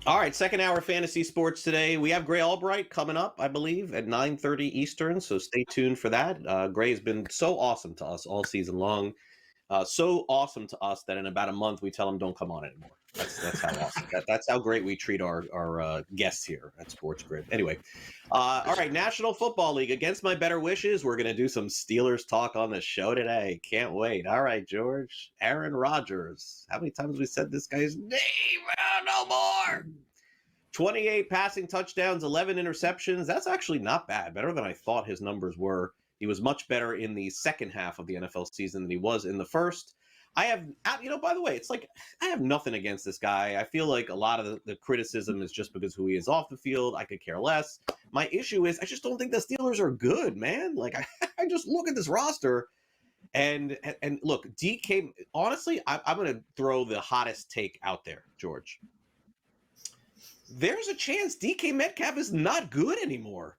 All right, second hour fantasy sports today. We have Gray Albright coming up, I believe, at 9:30 Eastern, so stay tuned for that. Gray has been so awesome to us all season long. So awesome to us that in about a month we tell him don't come on anymore. That's how awesome. That's how great we treat our guests here at SportsGrid. Anyway, all right, National Football League. Against my better wishes, we're going to do some Steelers talk on the show today. Can't wait. All right, George. Aaron Rodgers. How many times have we said this guy's name? No more. 28 passing touchdowns, 11 interceptions. That's actually not bad. Better than I thought his numbers were. He was much better in the second half of the NFL season than he was in the first. I have, by the way, it's like I have nothing against this guy. I feel like a lot of the criticism is just because who he is off the field. I could care less. My issue is I just don't think the Steelers are good, man. Like I just look at this roster and look, DK, honestly, I'm going to throw the hottest take out there, George. There's a chance DK Metcalf is not good anymore.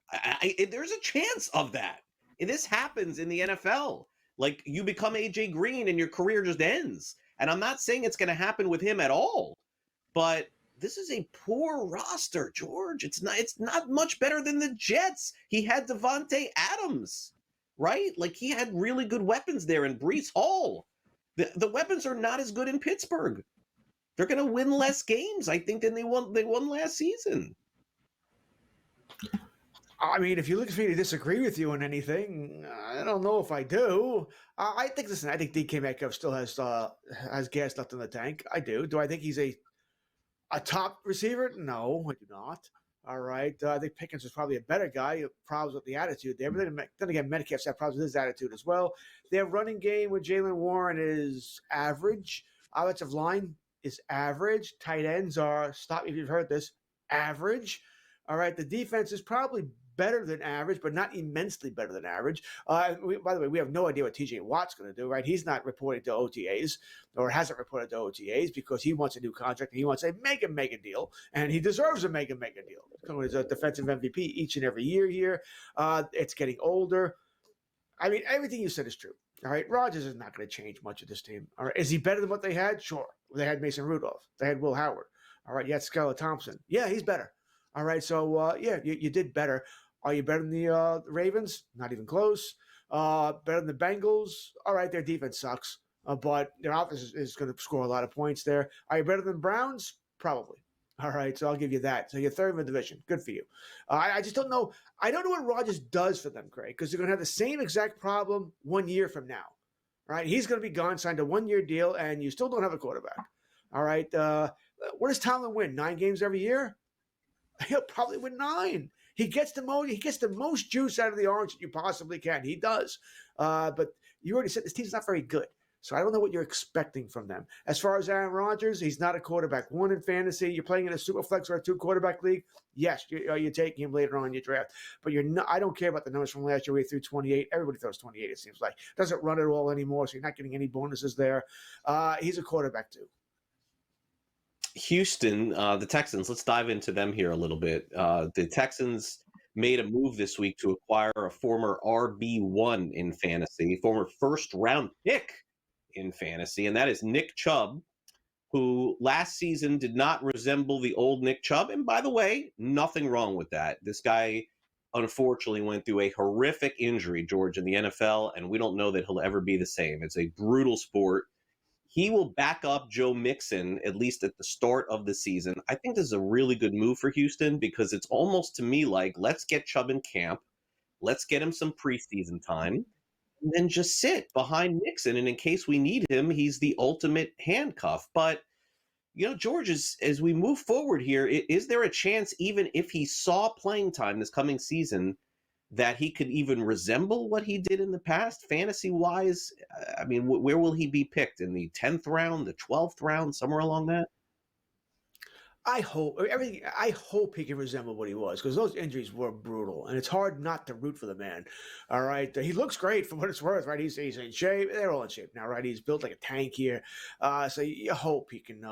There's a chance of that. This happens in the NFL. Like, you become AJ Green and your career just ends. And I'm not saying it's going to happen with him at all, but this is a poor roster, George. It's not much better than the Jets. He had Devontae Adams, right? Like, he had really good weapons there in Breece Hall. The weapons are not as good in Pittsburgh. They're going to win less games, I think, than they won last season. I mean, if you look at me to disagree with you on anything, I don't know if I do. I think DK Metcalf still has gas left in the tank. I do. Do I think he's a top receiver? No, I do not. All right. I think Pickens is probably a better guy. Problems with the attitude there. But then again, Metcalf's had problems with his attitude as well. Their running game with Jaylen Warren is average. Offensive line is average. Tight ends are, stop me if you've heard this, average. All right. The defense is probably better than average, but not immensely better than average. By the way, we have no idea what TJ Watt's going to do, right? He's not reporting to OTAs or hasn't reported to OTAs because he wants a new contract and he wants a mega deal, and he deserves a mega deal. He's a defensive MVP each and every year here. It's getting older. I mean, everything you said is true. All right, Rodgers is not going to change much of this team. All right, is he better than what they had? Sure. They had Mason Rudolph. They had Will Howard. All right, you had Skylar Thompson. Yeah, he's better. All right, so you did better. Are you better than the Ravens? Not even close. Better than the Bengals? All right, their defense sucks, but their offense is going to score a lot of points there. Are you better than the Browns? Probably. All right, so I'll give you that. So you're third in the division. Good for you. I just don't know. I don't know what Rodgers does for them, Craig, because they're going to have the same exact problem 1 year from now. All right, he's going to be gone, signed a 1 year deal, and you still don't have a quarterback. All right, what does Tomlin win? 9 games every year? He'll probably win 9. He gets the most juice out of the orange that you possibly can. He does. But you already said this team's not very good. So I don't know what you're expecting from them. As far as Aaron Rodgers, he's not a quarterback 1 in fantasy. You're playing in a super flex or a 2 quarterback league. Yes, you're taking him later on in your draft. But you're not. I don't care about the numbers from last year. We threw 28. Everybody throws 28, it seems like. Doesn't run it all anymore, so you're not getting any bonuses there. He's a quarterback too. Houston, the Texans, let's dive into them here a little bit. The Texans made a move this week to acquire a former RB1 in fantasy, former first-round pick in fantasy, and that is Nick Chubb, who last season did not resemble the old Nick Chubb. And by the way, nothing wrong with that. This guy, unfortunately, went through a horrific injury, George, in the NFL, and we don't know that he'll ever be the same. It's a brutal sport. He will back up Joe Mixon, at least at the start of the season. I think this is a really good move for Houston because it's almost to me like, let's get Chubb in camp. Let's get him some preseason time. And then just sit behind Mixon. And in case we need him, he's the ultimate handcuff. But, George, as we move forward here, is there a chance, even if he saw playing time this coming season, that he could even resemble what he did in the past, fantasy-wise? I mean, where will he be picked? In the 10th round, the 12th round, somewhere along that? I hope he can resemble what he was, because those injuries were brutal, and it's hard not to root for the man. All right, he looks great for what it's worth, right? He's in shape. They're all in shape now, right? He's built like a tank here, so you hope he can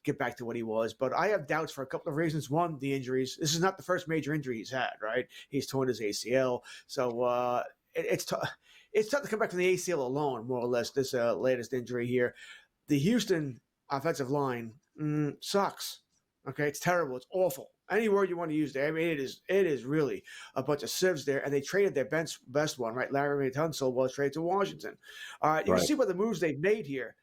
get back to what he was. But I have doubts for a couple of reasons. One, the injuries. This is not the first major injury he's had, right? He's torn his ACL, so it's tough. It's tough to come back from the ACL alone, more or less. This latest injury here, the Houston offensive line sucks. Okay, it's terrible. It's awful. Any word you want to use there. I mean, it is really a bunch of sieves there. And they traded their best one, right? Larry Tunsil was traded to Washington. You Right. can see what the moves they've made here.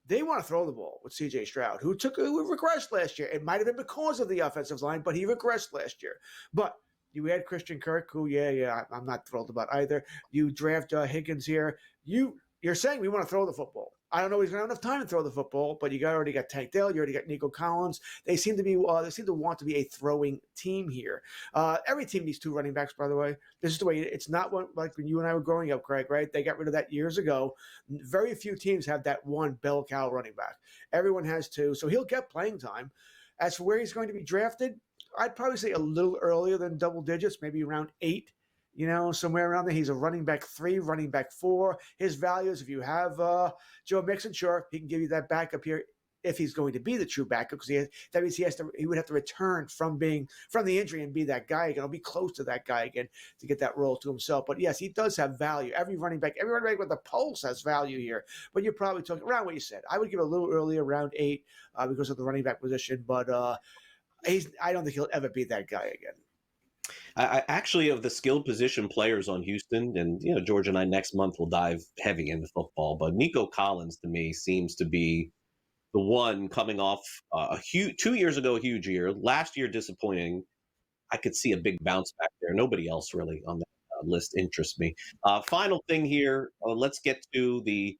They want to throw the ball with C.J. Stroud, who regressed last year. It might have been because of the offensive line, but he regressed last year. But you had Christian Kirk, who, I'm not thrilled about either. You draft Higgins here. You're saying we want to throw the football. I don't know if he's going to have enough time to throw the football, but already got Tank Dell. You already got Nico Collins. They seem to want to be a throwing team here. Every team needs 2 running backs, by the way. This is the way it's not like when you and I were growing up, Craig, right? They got rid of that years ago. Very few teams have that one bell cow running back. Everyone has 2, so he'll get playing time. As for where he's going to be drafted, I'd probably say a little earlier than double digits, maybe around 8. Somewhere around there. He's a running back 3, running back 4. His values, if you have Joe Mixon, sure, he can give you that backup here if he's going to be the true backup, because that means he would have to return from the injury and be that guy again. He'll be close to that guy again to get that role to himself. But yes, he does have value. Every running back with a pulse has value here. But you're probably talking around what you said. I would give it a little earlier, around 8, because of the running back position. But I don't think he'll ever be that guy again. I actually, of the skilled position players on Houston, and George and I next month will dive heavy into football, but Nico Collins to me seems to be the one coming off a huge 2 years ago, a huge year. Last year, disappointing. I could see a big bounce back there. Nobody else really on that list interests me. Final thing here, let's get to the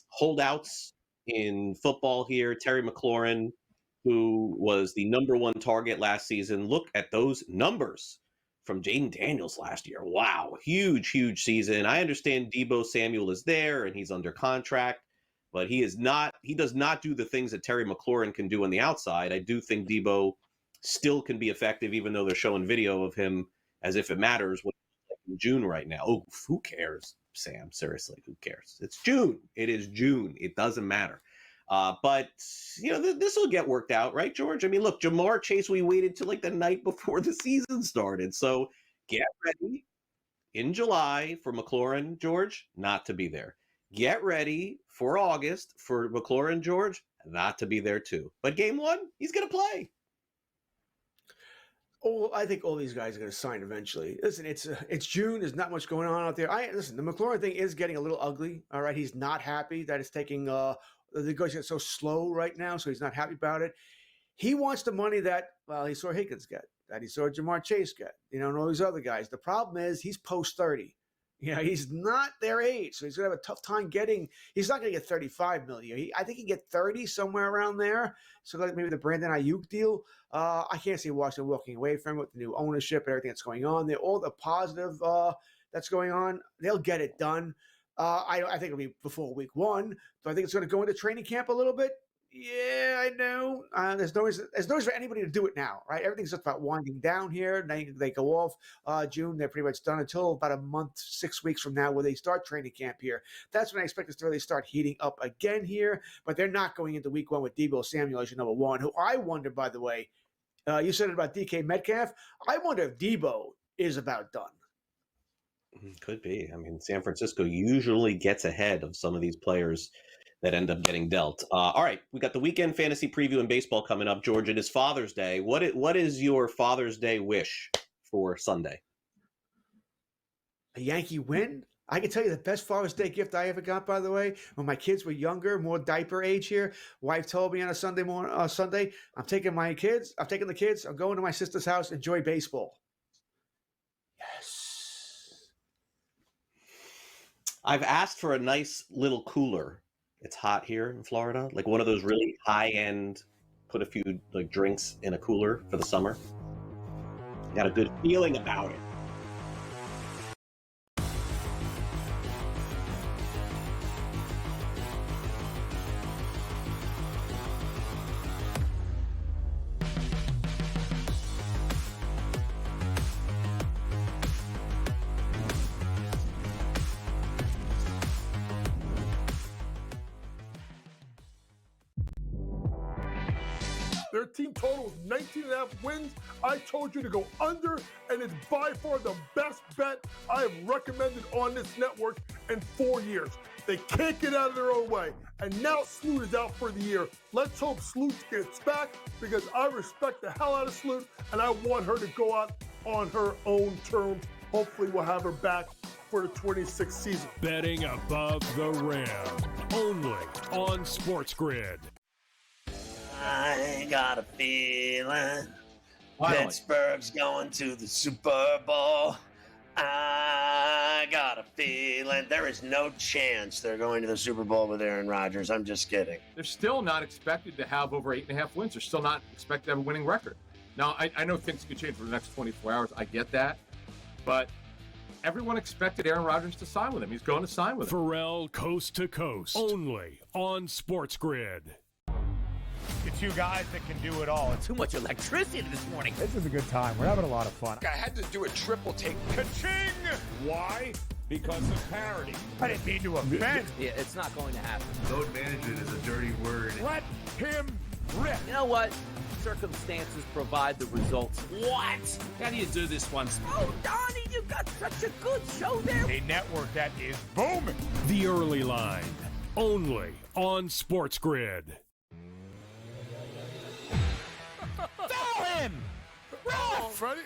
holdouts in football here. Terry McLaurin, who was the number 1 target last season. Look at those numbers from Jaden Daniels last year. Wow, huge season. I understand Deebo Samuel is there and he's under contract, but he does not do the things that Terry McLaurin can do on the outside. I do think Deebo still can be effective, even though they're showing video of him as if it matters what in June right now. Oh, who cares, Sam? Seriously, who cares? It's June. It is June. It doesn't matter. But this will get worked out, right, George? I mean, look, Jamar Chase, we waited till like the night before the season started. So get ready in July for McLaurin, George, not to be there. Get ready for August for McLaurin, George, not to be there too. But game 1, he's going to play. Oh, I think all these guys are going to sign eventually. Listen, it's June. There's not much going on out there. Listen, the McLaurin thing is getting a little ugly. All right, he's not happy that it's taking the negotiation so slow right now, so he's not happy about it. He wants the money that he saw Higgins get, that he saw Jamar Chase get, and all these other guys. The problem is he's post 30. He's not their age, so he's going to have a tough time getting. He's not going to get $35 million. I think he can get 30 somewhere around there. So like maybe the Brandon Ayuk deal. I can't see Washington walking away from it with the new ownership and everything that's going on. All the positive that's going on. They'll get it done. I think it'll be before week 1. Do I think it's going to go into training camp a little bit? Yeah, I know. There's no reason for anybody to do it now, right? Everything's just about winding down here. They go off June. They're pretty much done until about a month, 6 weeks from now, where they start training camp here. That's when I expect us to really start heating up again here. But they're not going into week 1 with Deebo Samuel as your number 1, who I wonder, by the way, you said it about DK Metcalf. I wonder if Deebo is about done. Could be. I mean, San Francisco usually gets ahead of some of these players that end up getting dealt. All right, we got the weekend fantasy preview in baseball coming up, George. It is Father's Day. What is your Father's Day wish for Sunday? A Yankee win? I can tell you the best Father's Day gift I ever got, by the way, when my kids were younger, more diaper age here. Wife told me on a Sunday, I'm taking the kids, I'm going to my sister's house, enjoy baseball. Yes. I've asked for a nice little cooler. It's hot here in Florida, like one of those really high-end, put a few like drinks in a cooler for the summer. Got a good feeling about it. Their team total is 19.5 wins. I told you to go under, and it's by far the best bet I have recommended on this network in 4 years. They can't get out of their own way. And now Sloot is out for the year. Let's hope Sloot gets back because I respect the hell out of Sloot and I want her to go out on her own terms. Hopefully we'll have her back for the 26th season. Betting above the rim, only on SportsGrid. I got a feeling Pittsburgh's going to the Super Bowl. I got a feeling there is no chance they're going to the Super Bowl with Aaron Rodgers. I'm just kidding. They're still not expected to have over 8.5 wins. They're still not expected to have a winning record. Now, I know things could change for the next 24 hours. I get that. But everyone expected Aaron Rodgers to sign with him. He's going to sign with him. Pharrell Coast to Coast, only on SportsGrid. The two guys that can do it all. Too much electricity this morning. This is a good time. We're having a lot of fun. I had to do a triple take. Ka-ching! Why? Because of parity. I didn't mean to offend. Yeah, it's not going to happen. Load management is a dirty word. Let him rip. You know what? Circumstances provide the results. What? How do you do this one? Oh, Donnie, you got such a good show there. A network that is booming. The Early Line, only on SportsGrid. Foul him! Oh, Freddie.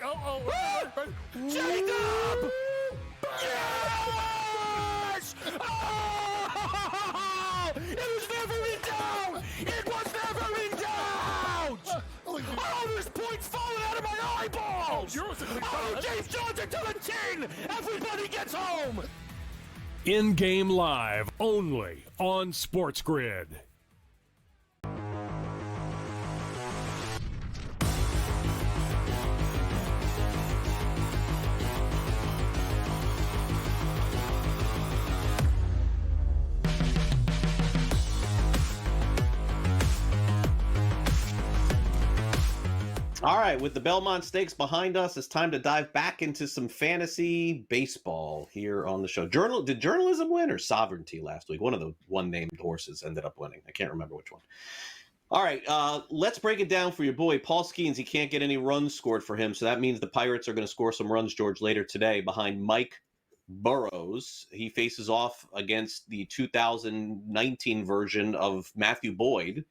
Jacob! Yes! Oh! It was never in doubt! It was never in doubt! Oh, there's points falling out of my eyeballs! Oh, James Johnson to the chin! Everybody gets home! In-game live, only on SportsGrid. All right, with the Belmont Stakes behind us, it's time to dive back into some fantasy baseball here on the show. Did journalism win or sovereignty last week? One of the one-named horses ended up winning. I can't remember which one. All right, let's break it down for your boy, Paul Skeens. He can't get any runs scored for him, so that means the Pirates are going to score some runs, George, later today behind Mike Burrows. He faces off against the 2019 version of Matthew Boyd,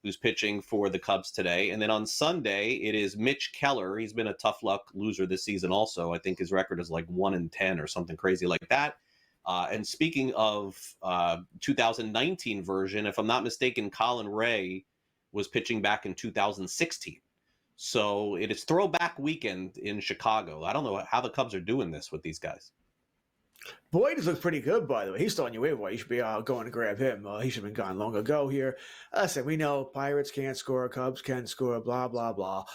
who's pitching for the Cubs today. And then on Sunday, it is Mitch Keller. He's been a tough luck loser this season also. I think his record is like 1-10 or something crazy like that. And speaking of 2019 version, if I'm not mistaken, Colin Ray was pitching back in 2016. So it is throwback weekend in Chicago. I don't know how the Cubs are doing this with these guys. Boyd has looked pretty good, by the way. He's still on your waiver wire. You should be going to grab him. He should have been gone long ago here. Listen, we know Pirates can't score, Cubs can score, blah, blah, blah.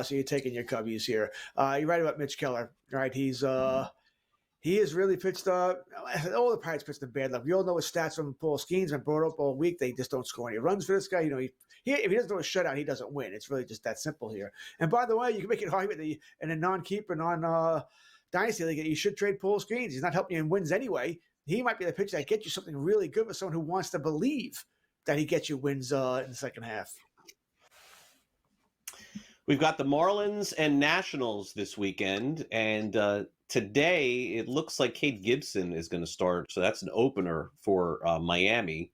So you're taking your Cubbies here. You're right about Mitch Keller, right? He has really pitched all the Pirates pitched in bad luck. We all know his stats from Paul Skeens been brought up all week. They just don't score any runs for this guy. You know, if he doesn't do a shutout, he doesn't win. It's really just that simple here. And by the way, you can make an argument that in a non-keeper, Dynasty League, you should trade Paul Skeens. He's not helping you in wins anyway. He might be the pitcher that gets you something really good with someone who wants to believe that he gets you wins in the second half. We've got the Marlins and Nationals this weekend, and today it looks like Cade Gibson is going to start. So that's an opener for Miami.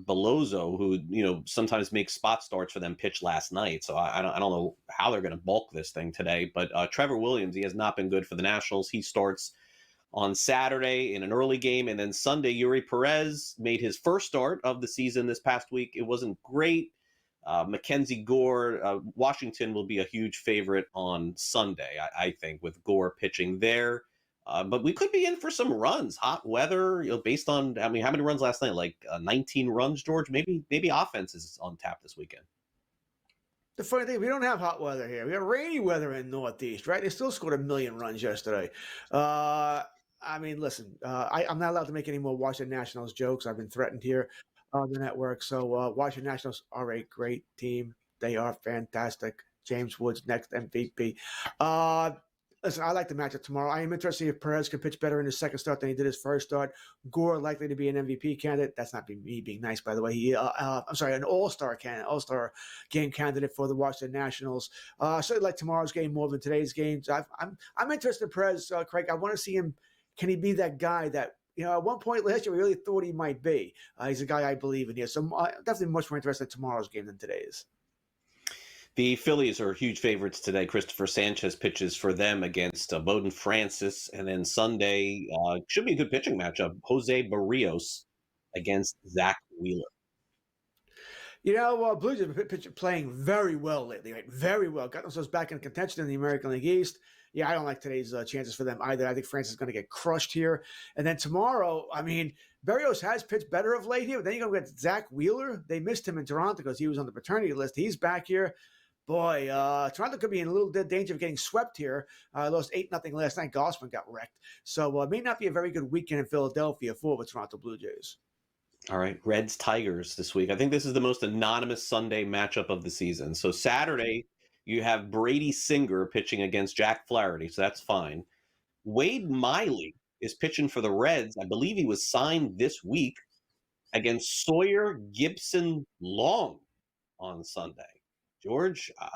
Bellozo, who sometimes makes spot starts for them, pitched last night. So I don't know how they're going to bulk this thing today. But Trevor Williams, he has not been good for the Nationals. He starts on Saturday in an early game, and then Sunday, Yuri Perez made his first start of the season this past week. It wasn't great. Mackenzie Gore, Washington will be a huge favorite on Sunday, I think, with Gore pitching there. But we could be in for some runs, hot weather, based on, how many runs last night? Like 19 runs, George? Maybe offense is on tap this weekend. The funny thing, we don't have hot weather here. We have rainy weather in Northeast, right? They still scored 1 million runs yesterday. Listen, I'm not allowed to make any more Washington Nationals jokes. I've been threatened here on the network. So Washington Nationals are a great team. They are fantastic. James Woods, next MVP. Listen, I like the matchup tomorrow. I am interested if Perez can pitch better in his second start than he did his first start. Gore likely to be an MVP candidate. That's not me being nice, by the way. An all-star candidate, all-star game candidate for the Washington Nationals. I certainly like tomorrow's game more than today's games. I'm interested in Perez, Craig. I want to see him. Can he be that guy that at one point last year, we really thought he might be. He's a guy I believe in here. So definitely much more interested in tomorrow's game than today's. The Phillies are huge favorites today. Christopher Sanchez pitches for them against Bowden Francis. And then Sunday should be a good pitching matchup. Jose Barrios against Zach Wheeler. Blue Jays have been playing very well lately, right? Very well. Got themselves back in contention in the American League East. Yeah, I don't like today's chances for them either. I think Francis is going to get crushed here. And then tomorrow, Berrios has pitched better of late here. But then you're going to get Zach Wheeler. They missed him in Toronto because he was on the paternity list. He's back here. Boy, Toronto could be in a little danger of getting swept here. Lost 8-0 last night. Gossman got wrecked. So it may not be a very good weekend in Philadelphia for the Toronto Blue Jays. All right, Reds Tigers this week. I think this is the most anonymous Sunday matchup of the season. So Saturday, you have Brady Singer pitching against Jack Flaherty, so that's fine. Wade Miley is pitching for the Reds. I believe he was signed this week against Sawyer Gibson Long on Sunday. George, I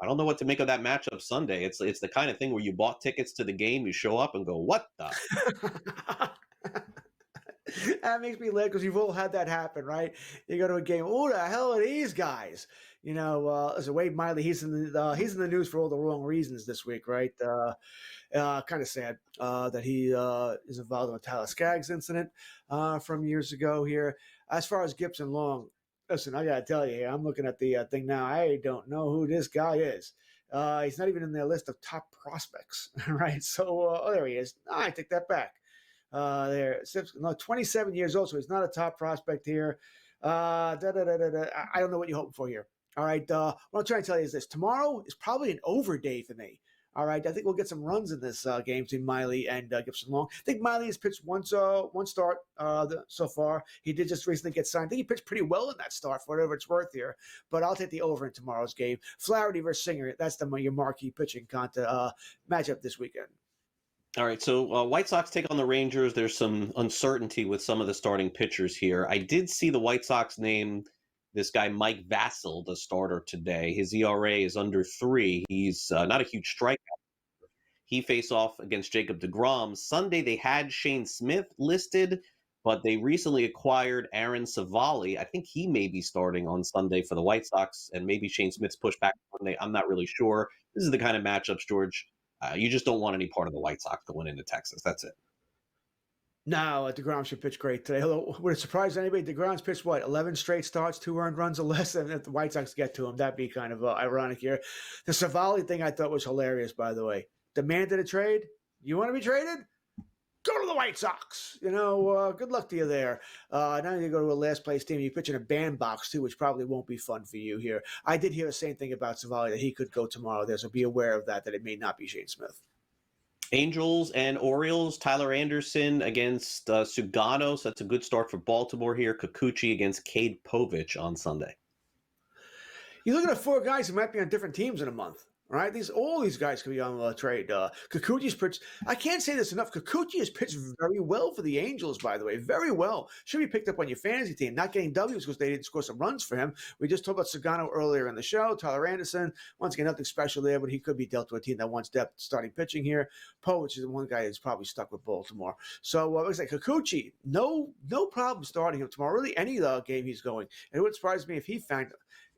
don't know what to make of that matchup Sunday. It's the kind of thing where you bought tickets to the game, you show up and go, what the? That makes me laugh because you've all had that happen, right? You go to a game, who the hell are these guys? Listen, Wade Miley, he's in the news for all the wrong reasons this week, right? Kind of sad that he is involved in a Tyler Skaggs incident from years ago here. As far as Gibson Long, listen, I got to tell you, I'm looking at the thing now. I don't know who this guy is. He's not even in their list of top prospects, right? So, there he is. I take that back. 27 years old, so he's not a top prospect here. I don't know what you're hoping for here. All right. What I'm trying to tell you is this. Tomorrow is probably an over day for me. All right. I think we'll get some runs in this game between Miley and Gibson Long. I think Miley has pitched one start so far. He did just recently get signed. I think he pitched pretty well in that start for whatever it's worth here. But I'll take the over in tomorrow's game. Flaherty versus Singer. That's your marquee pitching matchup this weekend. All right, so White Sox take on the Rangers. There's some uncertainty with some of the starting pitchers here. I did see the White Sox name this guy Mike Vasil, the starter today. His ERA is under 3. He's not a huge strikeout. He face off against Jacob deGrom. Sunday, they had Shane Smith listed, but they recently acquired Aaron Savali. I think he may be starting on Sunday for the White Sox, and maybe Shane Smith's pushed back Sunday. I'm not really sure. This is the kind of matchups, George, you just don't want any part of the White Sox going into Texas. That's it. No, DeGrom should pitch great today. Would it surprise anybody? DeGrom's pitched, 11 straight starts, 2 earned runs or less, and if the White Sox get to him, that'd be kind of ironic here. The Savali thing I thought was hilarious, by the way. Demanded a trade? You want to be traded? Go to the White Sox. Good luck to you there. Now you go to a last place team. You pitch in a bandbox, too, which probably won't be fun for you here. I did hear the same thing about Savali, that he could go tomorrow there, so be aware of that it may not be Shane Smith. Angels and Orioles, Tyler Anderson against Sugano. So that's a good start for Baltimore here. Kikuchi against Cade Povich on Sunday. You're looking at 4 guys who might be on different teams in a month. Right, all these guys could be on the trade. Kikuchi's pitched. I can't say this enough. Kikuchi has pitched very well for the Angels, by the way, very well. Should be picked up on your fantasy team. Not getting W's because they didn't score some runs for him. We just talked about Sugano earlier in the show. Tyler Anderson, once again, nothing special there, but he could be dealt to a team that wants depth starting pitching here. Povich is the one guy that's probably stuck with Baltimore. So, like I said, Kikuchi, no problem starting him tomorrow. Really, any game he's going. And it wouldn't surprise me if he found.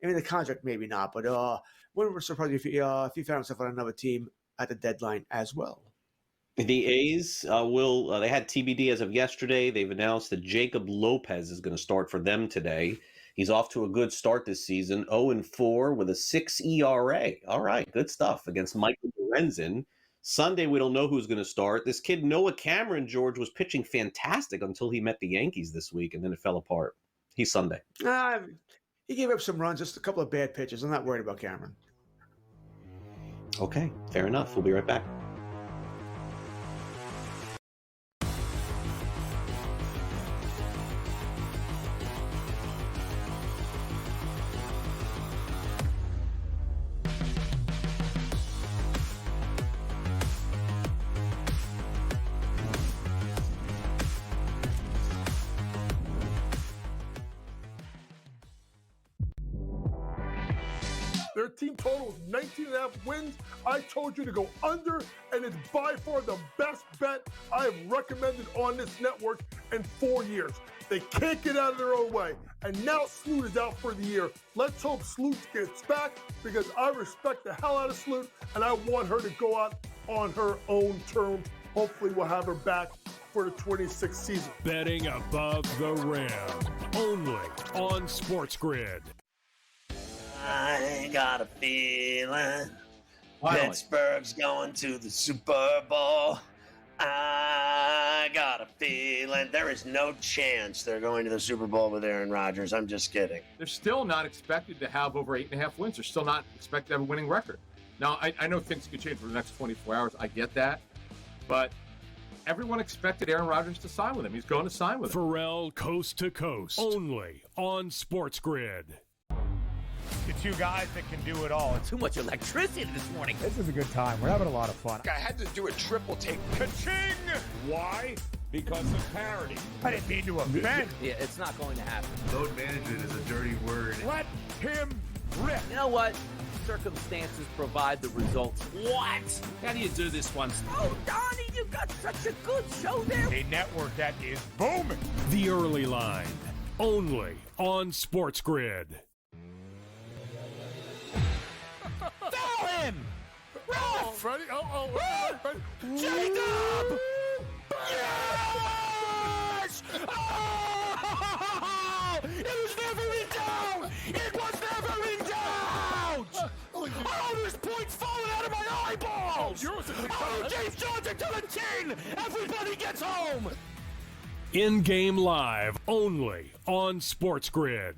The contract maybe not, but wouldn't surprise you if he found himself on another team at the deadline as well. The A's they had TBD as of yesterday. They've announced that Jacob Lopez is going to start for them today. He's off to a good start this season, 0-4 with a 6 ERA. All right, good stuff against Michael Lorenzen. Sunday, we don't know who's going to start. This kid, Noah Cameron, George, was pitching fantastic until he met the Yankees this week, and then it fell apart. He's Sunday. He gave up some runs, just a couple of bad pitches. I'm not worried about Cameron. Okay, fair enough. We'll be right back. Their team total is 19.5 wins. I told you to go under, and it's by far the best bet I have recommended on this network in 4 years. They can't get out of their own way. And now Sloot is out for the year. Let's hope Sloot gets back, because I respect the hell out of Sloot, and I want her to go out on her own terms. Hopefully we'll have her back for the 26th season. Betting above the rim. Only on SportsGrid. I got a feeling Finally. Pittsburgh's going to the Super Bowl. I got a feeling there is no chance they're going to the Super Bowl with Aaron Rodgers. I'm just kidding. They're still not expected to have over 8.5 wins. They're still not expected to have a winning record. Now, I know things could change for the next 24 hours. I get that. But everyone expected Aaron Rodgers to sign with him. He's going to sign with him. Pharrell Coast to Coast. Only on SportsGrid. The two guys that can do it all. Too much electricity this morning. This is a good time. We're having a lot of fun. I had to do a triple take. Ka-ching! Why? Because of parity. I didn't mean to offend. Yeah, it's not going to happen. Load management is a dirty word. Let him rip. You know what? Circumstances provide the results. What? How do you do this one? Oh, Donnie, you got such a good show there. A network that is booming. The Early Line. Only on SportsGrid. Foul him! Ralph! Freddie? Freddie. Jacob! Yes! Oh! It was never in doubt! It was never in doubt! Oh, there's points falling out of my eyeballs! Oh, James George to the 10! Everybody gets home! In-game live. Only on SportsGrid.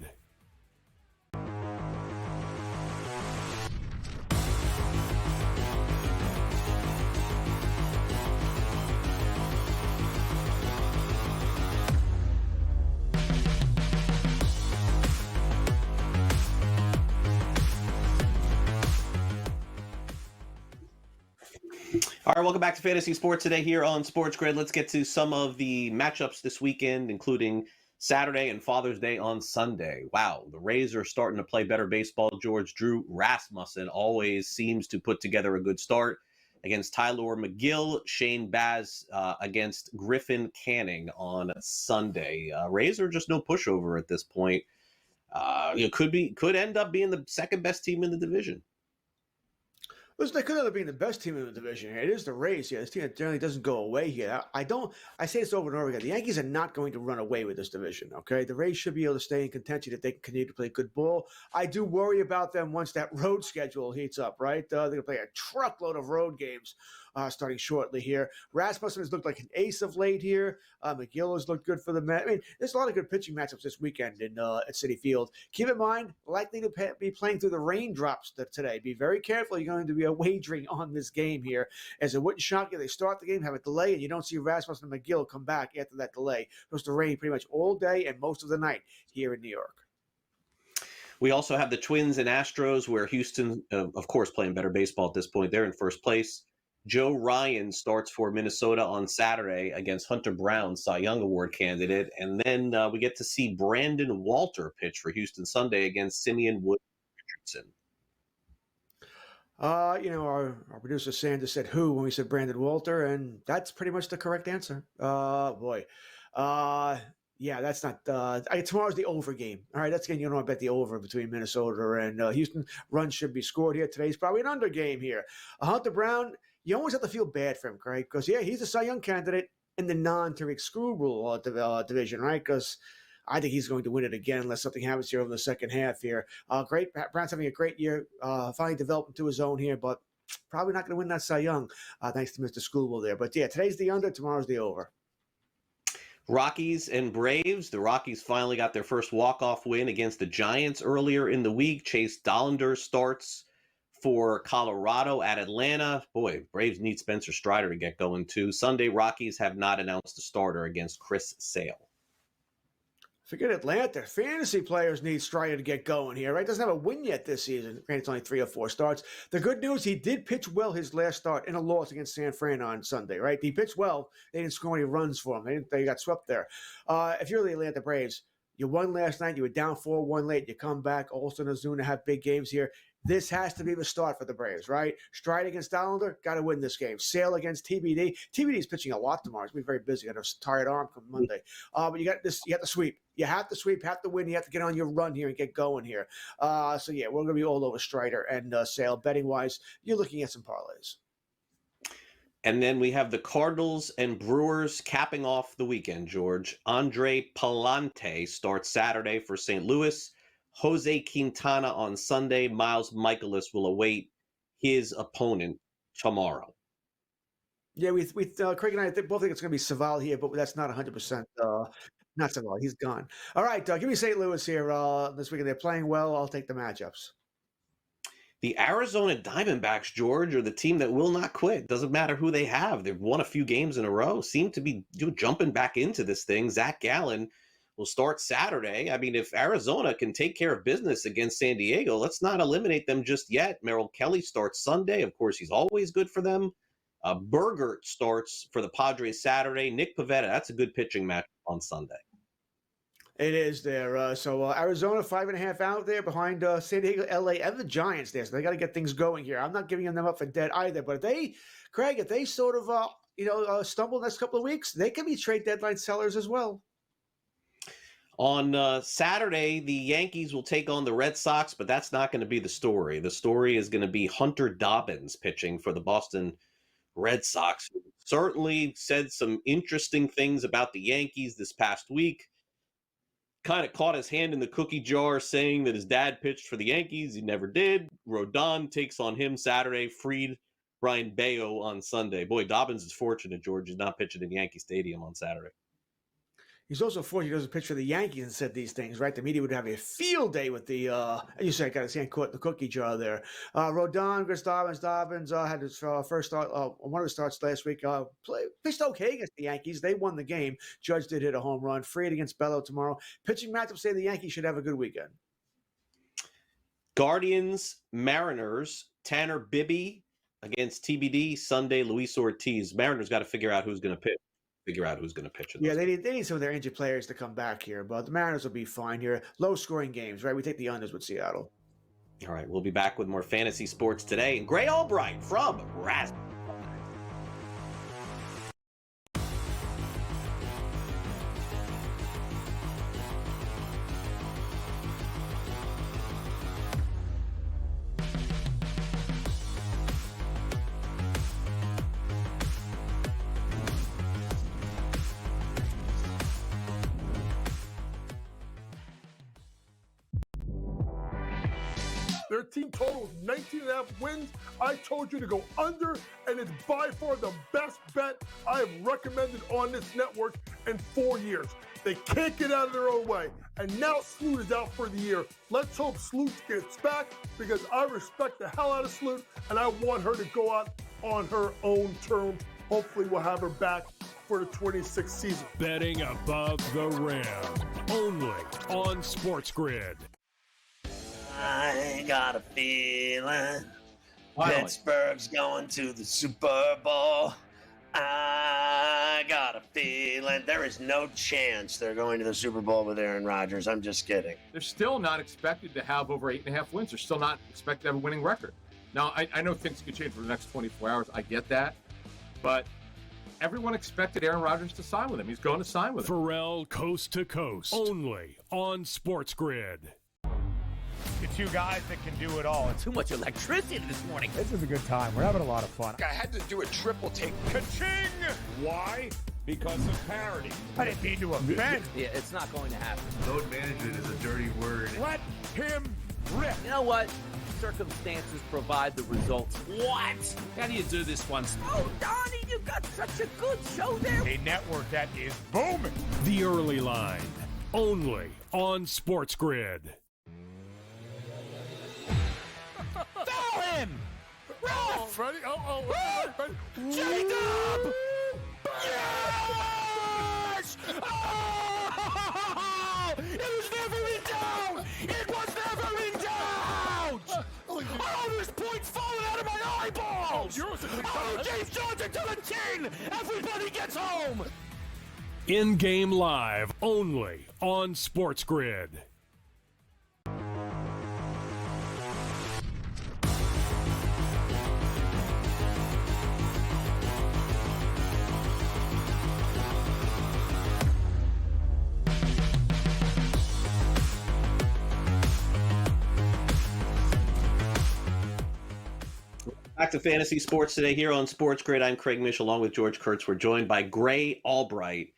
All right, welcome back to Fantasy Sports today here on SportsGrid. Let's get to some of the matchups this weekend, including Saturday and Father's Day on Sunday. Wow, the Rays are starting to play better baseball. George Drew Rasmussen always seems to put together a good start against Tyler McGill. Shane Baz against Griffin Canning on Sunday. Rays are just no pushover at this point. Could end up being the second best team in the division. Listen, they could end up being the best team in the division here. It is the Rays here. This team generally doesn't go away here. I say this over and over again. The Yankees are not going to run away with this division, okay? The Rays should be able to stay in contention if they can continue to play good ball. I do worry about them once that road schedule heats up, right? They're going to play a truckload of road games starting shortly here. Rasmussen has looked like an ace of late here. McGill has looked good for the Mets. I mean, there's a lot of good pitching matchups this weekend at Citi Field. Keep in mind, likely to be playing through the raindrops today. Be very careful. You're going to be wagering on this game here, as it wouldn't shock you. They start the game, have a delay, and you don't see Rasmussen and McGill come back after that delay. It's supposed to rain pretty much all day and most of the night here in New York. We also have the Twins and Astros, where Houston, of course, playing better baseball at this point. They're in first place. Joe Ryan starts for Minnesota on Saturday against Hunter Brown, Cy Young Award candidate. And then we get to see Brandon Walter pitch for Houston Sunday against Simeon Wood Richardson. Our producer Sanders said who when we said Brandon Walter, and that's pretty much the correct answer. Yeah, that's not. Tomorrow's the over game. All right, that's again. You know, I bet the over between Minnesota and Houston. Runs should be scored here. Today's probably an under game here. Hunter Brown, you always have to feel bad for him, Craig, because he's a Cy Young candidate in the non-Tariq Skubal division, right? Because I think he's going to win it again unless something happens here over the second half here. Great, Brown's having a great year. Finally developed into his own here, but probably not going to win that Cy Young thanks to Mr. Skubal there. But yeah, today's the under, tomorrow's the over. Rockies and Braves. The Rockies finally got their first walk-off win against the Giants earlier in the week. Chase Dollander starts for Colorado at Atlanta. Boy, Braves need Spencer Strider to get going too. Sunday, Rockies have not announced a starter against Chris Sale. Forget Atlanta. Fantasy players need Strider to get going here, right? Doesn't have a win yet this season. Granted, it's only 3 or 4 starts. The good news, he did pitch well his last start in a loss against San Fran on Sunday, right? He pitched well. They didn't score any runs for him. They got swept there. If you're the Atlanta Braves, You won last night. You were down 4-1 late. You come back. Olsen and Ozuna have big games here. This has to be the start for the Braves, right? Stride against Dollander, got to win this game. Sale against TBD. TBD is pitching a lot tomorrow. It's going to be very busy. Got a tired arm come Monday. But you got this. You have to sweep. You have to sweep. Have to win. You have to get on your run here and get going here. So yeah, we're going to be all over Strider and Sale. Betting wise, you're looking at some parlays. And then we have the Cardinals and Brewers capping off the weekend, George. Andre Palante starts Saturday for St. Louis. Jose Quintana on Sunday. Miles Michaelis will await his opponent tomorrow. Yeah, we Craig and I both think it's going to be Savale here, but that's not 100%. Not Savale. He's gone. All right, give me St. Louis here this weekend. They're playing well. I'll take the matchups. The Arizona Diamondbacks, George, are the team that will not quit. Doesn't matter who they have. They've won a few games in a row. Seem to be jumping back into this thing. Zach Gallen will start Saturday. I mean, if Arizona can take care of business against San Diego, let's not eliminate them just yet. Merrill Kelly starts Sunday. Of course, he's always good for them. Bergert starts for the Padres Saturday. Nick Pivetta, that's a good pitching match on Sunday. It is there. So Arizona 5.5 out there behind San Diego, LA, and the Giants there. So they got to get things going here. I'm not giving them up for dead either. But if they sort of stumble next couple of weeks, they can be trade deadline sellers as well. On Saturday, the Yankees will take on the Red Sox, but that's not going to be the story. The story is going to be Hunter Dobbins pitching for the Boston Red Sox. Certainly said some interesting things about the Yankees this past week. Kind of caught his hand in the cookie jar saying that his dad pitched for the Yankees. He never did. Rodon takes on him Saturday. Freed Brian Bayo on Sunday. Boy, Dobbins is fortunate, George, is not pitching in Yankee Stadium on Saturday. He's also fortunate he doesn't pitch for the Yankees and said these things, right? The media would have a field day with the, you said, got his hand caught in the cookie jar there. Rodon, Chris Dobbins had his first start, one of the starts last week. Pitched okay against the Yankees. They won the game. Judge did hit a home run. Freed against Bello tomorrow. Pitching matchup say the Yankees should have a good weekend. Guardians, Mariners, Tanner Bibby against TBD Sunday, Luis Ortiz. Mariners got to figure out who's going to pitch. Yeah, they need some of their injured players to come back here, but the Mariners will be fine here. Low-scoring games, right? We take the unders with Seattle. All right, we'll be back with more fantasy sports today. And Gray Albright from Raspberry. Their team total is 19.5 wins. I told you to go under, and it's by far the best bet I have recommended on this network in 4 years. They can't get out of their own way. And now Sloot is out for the year. Let's hope Sloot gets back, because I respect the hell out of Sloot, and I want her to go out on her own terms. Hopefully we'll have her back for the 26th season. Betting above the rim. Only on SportsGrid. I got a feeling Pittsburgh's going to the Super Bowl. I got a feeling there is no chance they're going to the Super Bowl with Aaron Rodgers. I'm just kidding. They're still not expected to have over 8.5 wins. They're still not expected to have a winning record. Now, I know things could change for the next 24 hours. I get that. But everyone expected Aaron Rodgers to sign with him. He's going to sign with him. Pharrell Coast to Coast. Only on SportsGrid. The two guys that can do it all. Too much electricity this morning. This is a good time. We're having a lot of fun. I had to do a triple take. Ka-ching! Why? Because of parity. I didn't mean to offend. Yeah, it's not going to happen. Load management is a dirty word. Let him rip. You know what? Circumstances provide the results. What? How do you do this one? Oh, Donnie, you got such a good show there. A network that is booming. The Early Line. Only on SportsGrid. Foul him! Ralph! Freddie, Freddie. Jacob! Yes! Oh! It was never in doubt! It was never in doubt! Oh, there's points falling out of my eyeballs! Oh, James George to the chin! Everybody gets home! In-game live only on SportsGrid. Back to fantasy sports today here on Sports Grid. I'm Craig Mish along with George Kurtz. We're joined by Gray Albright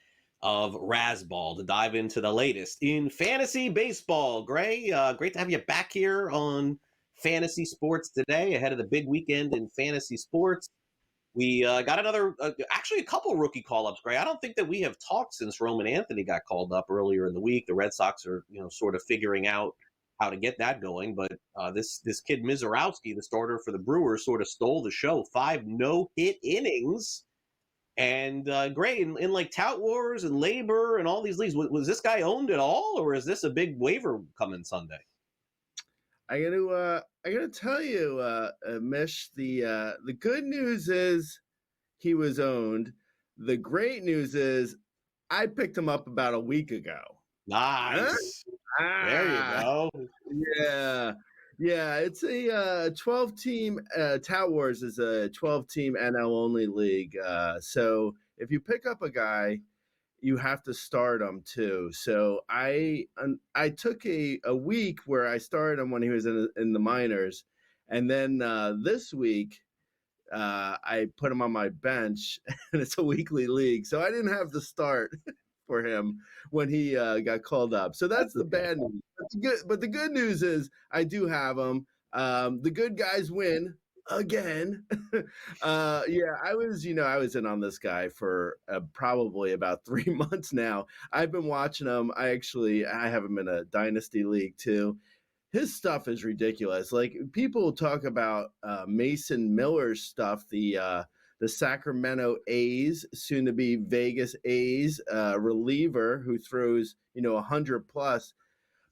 of Razzball to dive into the latest in fantasy baseball. Gray, great to have you back here on fantasy sports today ahead of the big weekend in fantasy sports. We got another, actually a couple rookie call-ups, Gray. I don't think that we have talked since Roman Anthony got called up earlier in the week. The Red Sox are, sort of figuring out how to get that going. But this kid Mizorowski, the starter for the Brewers, sort of stole the show. 5 no-hit innings. And Gray, in like Tout Wars and Labor and all these leagues, was this guy owned at all, or is this a big waiver coming Sunday? I gotta tell you, Mish. The good news is he was owned. The great news is I picked him up about a week ago. Nice. There you go. Yeah. It's a 12-team. Tout Wars is a 12-team NL only league. So if you pick up a guy, you have to start him too. So I took a week where I started him when he was in the minors, and then this week I put him on my bench, and it's a weekly league, so I didn't have to start for him when he got called up. So that's the bad news. But the good news is I do have him. The good guys win again. I was in on this guy for probably about 3 months now. I've been watching him. I have him in a dynasty league too. His stuff is ridiculous. Like, people talk about Mason Miller's stuff, the Sacramento A's, soon to be Vegas A's reliever who throws 100 plus.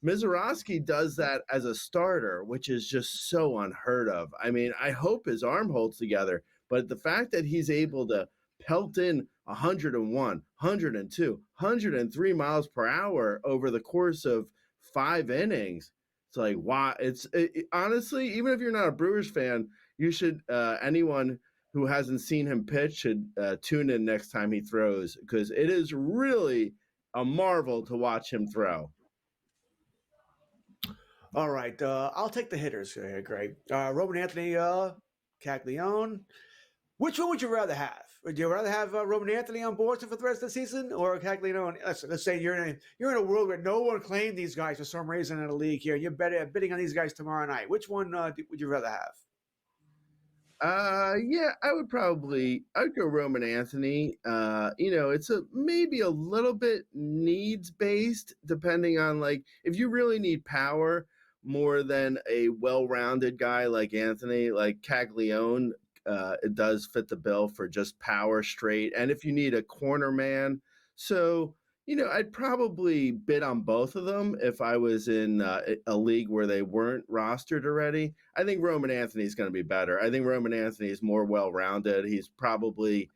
Mizorowski does that as a starter, which is just so unheard of. I mean, I hope his arm holds together, but the fact that he's able to pelt in 101, 102, 103 miles per hour over the course of 5 innings, it's like, wow. Honestly, even if you're not a Brewers fan, you should, anyone who hasn't seen him pitch should tune in next time he throws, because it is really a marvel to watch him throw. All right, I'll take the hitters here, Greg. Roman Anthony, Caglione. Which one would you rather have? Would you rather have Roman Anthony on board for the rest of the season, or Caglione? Let's say you're in a world where no one claimed these guys for some reason in the league here. You're bidding on these guys tomorrow night. Which one would you rather have? I would go Roman Anthony. It's maybe a little bit needs based, depending on, like, if you really need power more than a well-rounded guy like Anthony, like Caglione, it does fit the bill for just power straight. And if you need a corner man, so I'd probably bid on both of them if I was in a league where they weren't rostered already. I think Roman Anthony is going to be better. I think Roman Anthony is more well-rounded. He's probably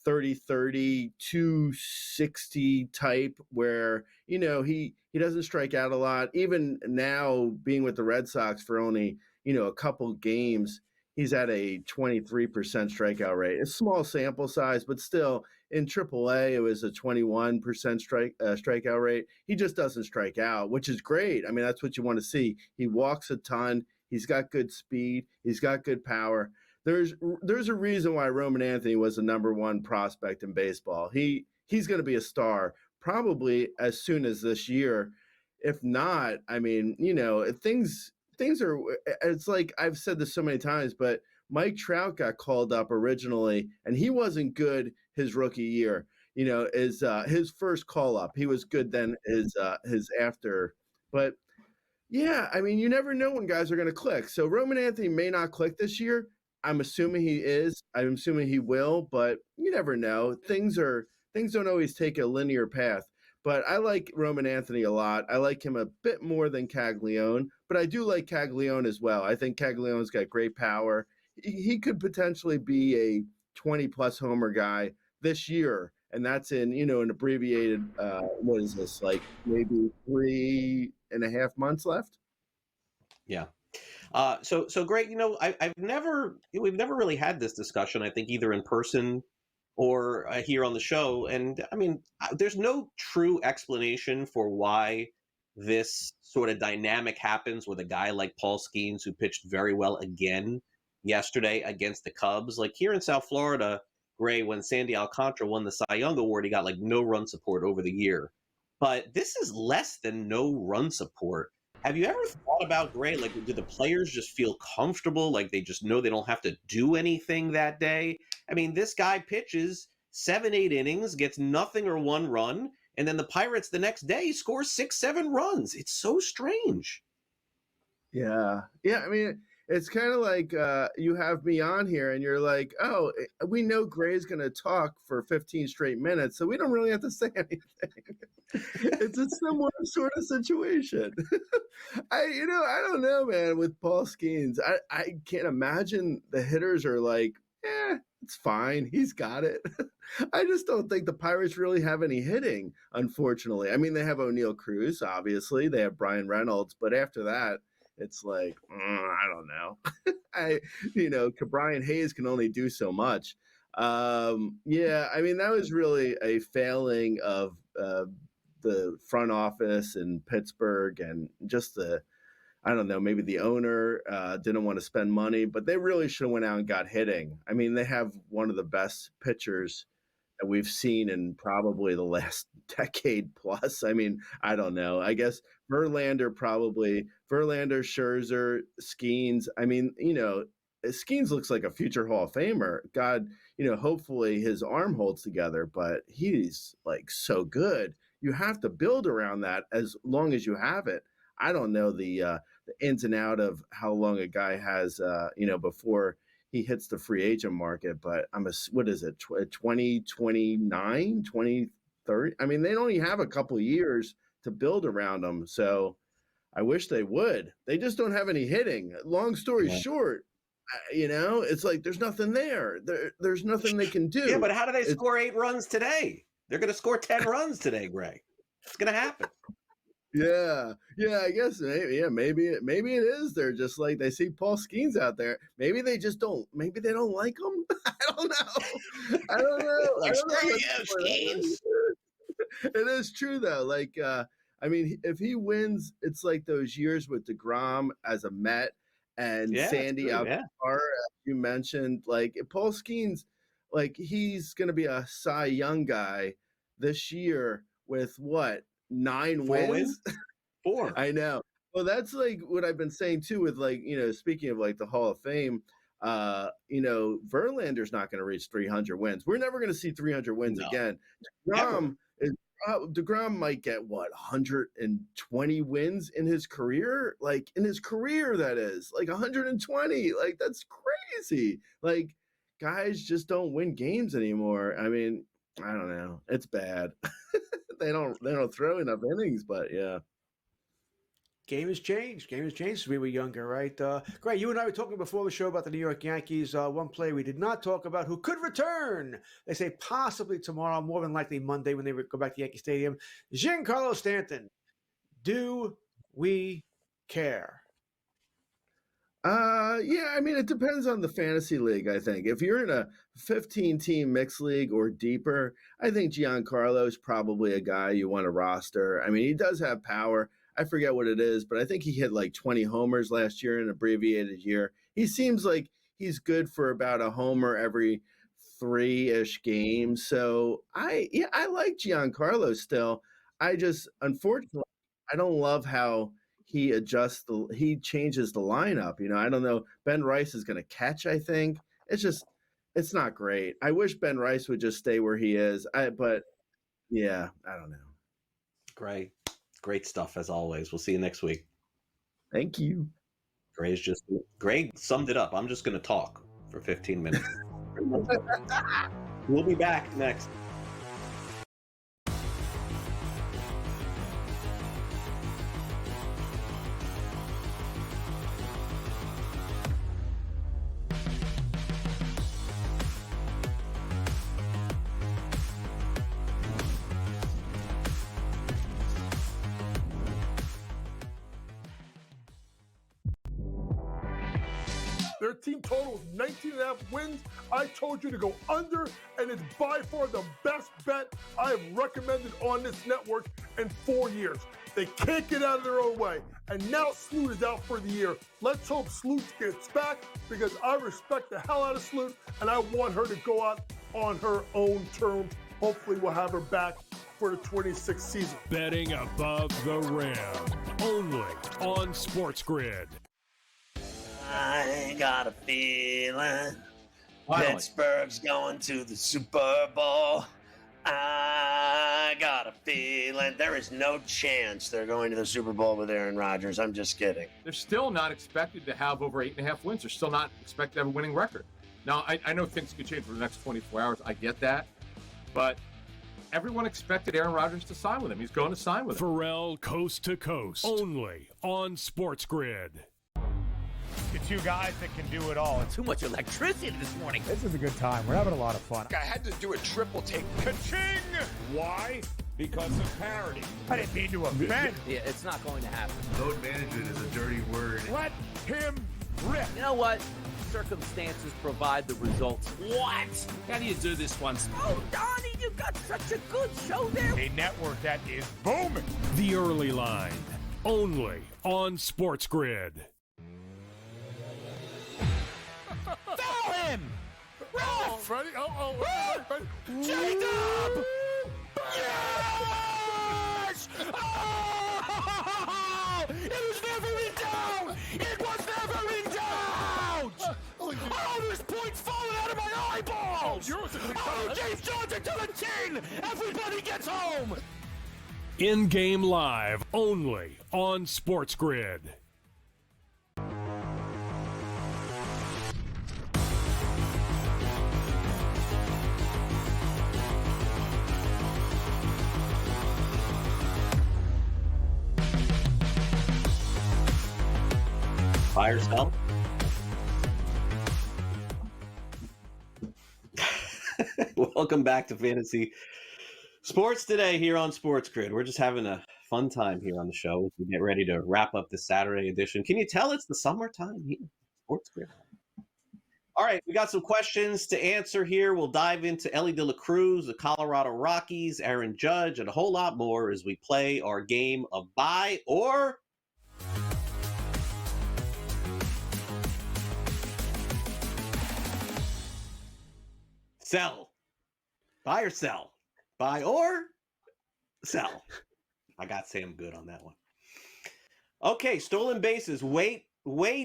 30-30, 260 type, where, he doesn't strike out a lot. Even now, being with the Red Sox for only, a couple games, he's at a 23% strikeout rate. It's a small sample size, but still, in AAA, it was a 21% strikeout rate. He just doesn't strike out, which is great. I mean, that's what you want to see. He walks a ton. He's got good speed. He's got good power. There's a reason why Roman Anthony was the number 1 prospect in baseball. He's going to be a star probably as soon as this year. If not, I mean, things are, it's like, I've said this so many times, but Mike Trout got called up originally, and he wasn't good his rookie year. His first call up, he was good then. His after, but yeah, I mean, you never know when guys are going to click. So Roman Anthony may not click this year. I'm assuming he is. I'm assuming he will, but you never know. Things don't always take a linear path. But I like Roman Anthony a lot. I like him a bit more than Caglione, but I do like Caglione as well. I think Caglione's got great power. He could potentially be a 20-plus homer guy this year and that's in an abbreviated. What is this, like maybe 3.5 months left? Yeah. So great. We've never really had this discussion, I think, either in person or here on the show. And I mean, there's no true explanation for why this sort of dynamic happens with a guy like Paul Skeens, who pitched very well again yesterday against the Cubs. Like here in South Florida, Gray, when Sandy Alcantara won the Cy Young Award, he got like no run support over the year. But this is less than no run support. Have you ever thought about, Gray, like, do the players just feel comfortable? Like they just know they don't have to do anything that day? I mean, this guy pitches 7-8 innings, gets nothing or one run, and then the Pirates the next day score 6-7 runs. It's so strange. Yeah. I mean, it's kind of like you have me on here and you're like, oh, we know Gray's going to talk for 15 straight minutes, so we don't really have to say anything. It's a similar sort of situation. I don't know, man, with Paul Skeens. I can't imagine the hitters are like, it's fine. He's got it. I just don't think the Pirates really have any hitting, unfortunately. I mean, they have O'Neal Cruz, obviously. They have Brian Reynolds. But after that, it's like, I don't know. Brian Hayes can only do so much. I mean, that was really a failing of the front office in Pittsburgh and just maybe the owner didn't want to spend money, but they really should have went out and got hitting. I mean, they have one of the best pitchers that we've seen in probably the last decade plus. I mean, I don't know. I guess Verlander, Scherzer, Skeens. I mean, Skeens looks like a future Hall of Famer. God, hopefully his arm holds together, but he's like so good. You have to build around that as long as you have it. I don't know the ins and out of how long a guy has, before he hits the free agent market. But what is it, 2029, 2030? I mean, they only have a couple of years to build around them. So I wish they would. They just don't have any hitting. Long story short, it's like there's nothing there. There's nothing they can do. Yeah, but how do they score 8 runs today? They're going to score 10 runs today, Gray. It's going to happen. Yeah, I guess maybe it is. They're just like, they see Paul Skeens out there. Maybe they just don't. Maybe they don't like him. I don't know. Like, screw you, Skeens. It is true though. Like, I mean, if he wins, it's like those years with DeGrom as a Met and Sandy Alcantara, as you mentioned. Like Paul Skeens, like he's going to be a Cy Young guy this year with what? 9 wins? 4. I know. Well, that's like what I've been saying too with like, speaking of like the Hall of Fame, Verlander's not going to reach 300 wins. We're never going to see 300 wins again. DeGrom might get 120 wins in his career? Like in his career, that is like 120. Like that's crazy. Like guys just don't win games anymore. I mean, I don't know. It's bad. They don't throw enough innings, but yeah. Game has changed since we were younger, right? Great. You and I were talking before the show about the New York Yankees. One player we did not talk about who could return. They say possibly tomorrow, more than likely Monday when they go back to Yankee Stadium. Giancarlo Stanton. Do we care? I mean, it depends on the fantasy league, I think. If you're in a 15-team mixed league or deeper, I think Giancarlo is probably a guy you want to roster. I mean, he does have power. I forget what it is, but I think he hit like 20 homers last year in an abbreviated year. He seems like he's good for about a homer every 3-ish games. So I like Giancarlo still. I just, unfortunately, I don't love how he changes the lineup. I don't know. Ben Rice is going to catch, I think. It's not great. I wish Ben Rice would just stay where he is. But yeah, I don't know. Great stuff as always. We'll see you next week. Thank you. Greg summed it up. I'm just going to talk for 15 minutes. We'll be back next. Their team total is 19.5 wins. I told you to go under, and it's by far the best bet I have recommended on this network in 4 years. They can't get out of their own way. And now Sloot is out for the year. Let's hope Sloot gets back, because I respect the hell out of Sloot, and I want her to go out on her own terms. Hopefully we'll have her back for the 26th season. Betting above the rim. Only on SportsGrid. I got a feeling Pittsburgh's going to the Super Bowl. I got a feeling there is no chance they're going to the Super Bowl with Aaron Rodgers. I'm just kidding. They're still not expected to have over 8.5 wins. They're still not expected to have a winning record. Now, I know things could change for the next 24 hours. I get that. But everyone expected Aaron Rodgers to sign with him. He's going to sign with him. Pharrell Coast to Coast. Only on SportsGrid. The two guys that can do it all. Too much electricity this morning. This is a good time. We're having a lot of fun. I had to do a triple take. Ka-ching! Why? Because of parity. I didn't mean to offend. Yeah, it's not going to happen. Load management is a dirty word. Let him rip. You know what? Circumstances provide the results. What? How do you do this one? Oh, Donnie, you got such a good show there. A network that is booming. The Early Line. Only on SportsGrid. Foul him! Oh, ready? Ready? Jacob! Yes! Oh! It was never in doubt! It was never in doubt! Oh, there's points falling out of my eyeballs! Oh, James George to the chin! Everybody gets home! In-game live. Only on SportsGrid. Buy or sell? Welcome back to Fantasy Sports Today here on SportsGrid. We're just having a fun time here on the show as we get ready to wrap up the Saturday edition. Can you tell it's the summertime here? SportsGrid. All right, we got some questions to answer here. We'll dive into Ellie De La Cruz, the Colorado Rockies, Aaron Judge, and a whole lot more as we play our game of buy or sell. Buy or sell. Buy or sell. I got Sam good on that one. Okay, stolen bases way